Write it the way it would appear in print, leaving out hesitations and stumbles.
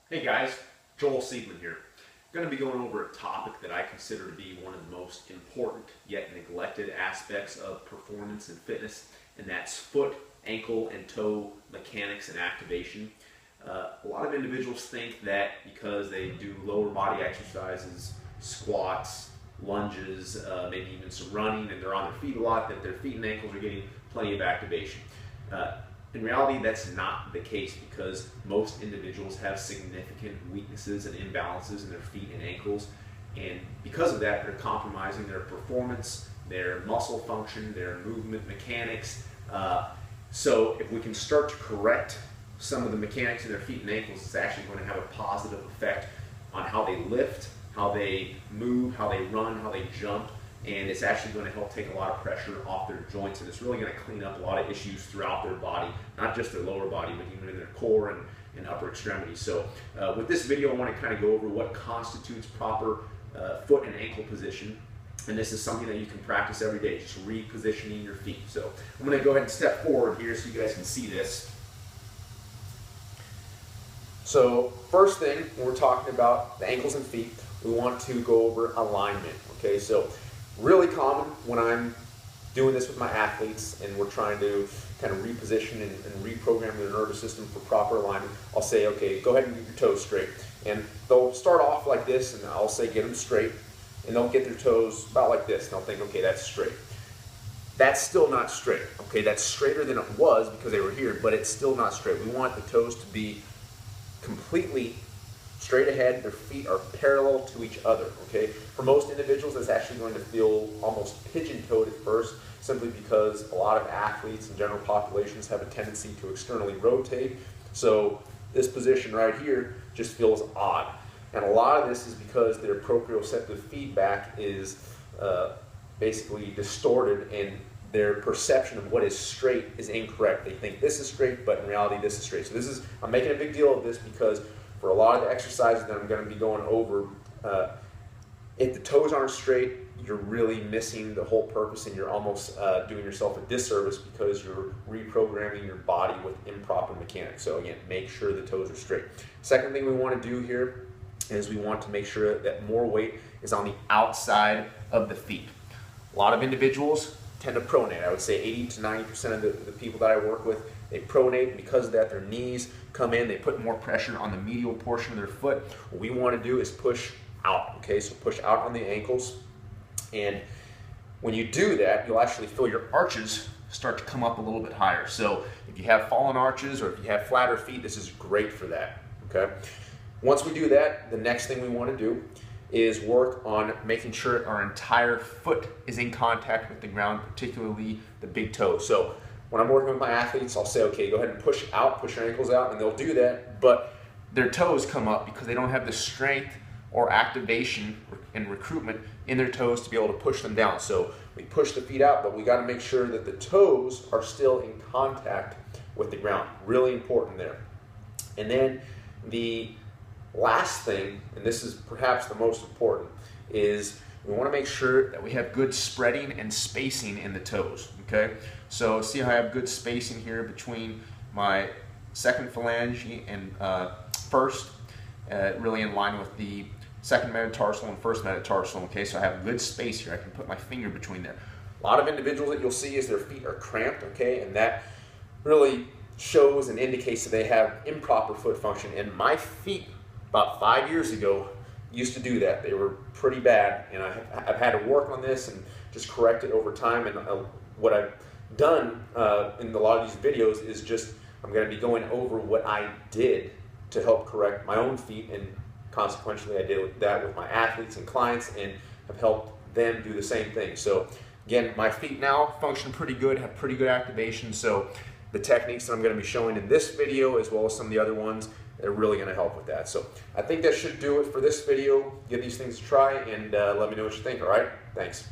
Hey guys, Joel Siegman here. I'm going to be going over a topic that I consider to be one of the most important yet neglected aspects of performance and fitness, and that's foot, ankle, and toe mechanics and activation. A lot of individuals think that because they do lower body exercises, squats, lunges, maybe even some running, and they're on their feet a lot, that their feet and ankles are getting plenty of activation. In reality, that's not the case because most individuals have significant weaknesses and imbalances in their feet and ankles, and because of that, they're compromising their performance, their muscle function, their movement mechanics. So if we can start to correct some of the mechanics in their feet and ankles, it's actually going to have a positive effect on how they lift, how they move, how they run, how they jump, and it's actually going to help take a lot of pressure off their joints, and it's really going to clean up a lot of issues throughout their body, not just their lower body, but even in their core and upper extremities. So with this video, I want to kind of go over what constitutes proper foot and ankle position, and this is something that you can practice every day, just repositioning your feet. So I'm going to go ahead and step forward here so you guys can see this. So first thing, when we're talking about the ankles and feet, we want to go over alignment. Okay, so really common when I'm doing this with my athletes and we're trying to kind of reposition and reprogram their nervous system for proper alignment, I'll say, okay, go ahead and get your toes straight. And they'll start off like this, and I'll say get them straight, and they'll get their toes about like this, and they'll think, okay, that's straight. That's still not straight. Okay, that's straighter than it was because they were here, but it's still not straight. We want the toes to be completely straight ahead. Their feet are parallel to each other. Okay, for most individuals, that's actually going to feel almost pigeon-toed at first, simply because a lot of athletes and general populations have a tendency to externally rotate. So this position right here just feels odd, and a lot of this is because their proprioceptive feedback is basically distorted, and their perception of what is straight is incorrect. They think this is straight, but in reality this is straight. So I'm making a big deal of this because for a lot of the exercises that I'm going to be going over, if the toes aren't straight, you're really missing the whole purpose, and you're almost doing yourself a disservice because you're reprogramming your body with improper mechanics. So again, make sure the toes are straight. Second thing we want to do here is we want to make sure that more weight is on the outside of the feet. A lot of individuals tend to pronate. I would say 80 to 90% of the people that I work with, they pronate, and because of that, their knees come in, they put more pressure on the medial portion of their foot. What we want to do is push out, okay? So push out on the ankles, and when you do that, you'll actually feel your arches start to come up a little bit higher. So if you have fallen arches or if you have flatter feet, this is great for that, okay? Once we do that, the next thing we want to do is work on making sure our entire foot is in contact with the ground, particularly the big toe. So when I'm working with my athletes, I'll say, okay, go ahead and push out, push your ankles out, and they'll do that, but their toes come up because they don't have the strength or activation and recruitment in their toes to be able to push them down. So we push the feet out, but we got to make sure that the toes are still in contact with the ground. Really important there. And then the last thing, and this is perhaps the most important, is we want to make sure that we have good spreading and spacing in the toes, okay? So see how I have good spacing here between my second phalange and first, really in line with the second metatarsal and first metatarsal, okay? So I have good space here. I can put my finger between there. A lot of individuals that you'll see is their feet are cramped, okay? And that really shows and indicates that they have improper foot function. And my feet, about 5 years ago, used to do that. They were pretty bad, and I've had to work on this and just correct it over time. And what I've done in a lot of these videos is just I'm going to be going over what I did to help correct my own feet, and consequently I did that with my athletes and clients and have helped them do the same thing. So again, my feet now function pretty good, have pretty good activation, so the techniques that I'm going to be showing in this video as well as some of the other ones, they're really going to help with that. So I think that should do it for this video. Give these things a try and let me know what you think, all right? Thanks.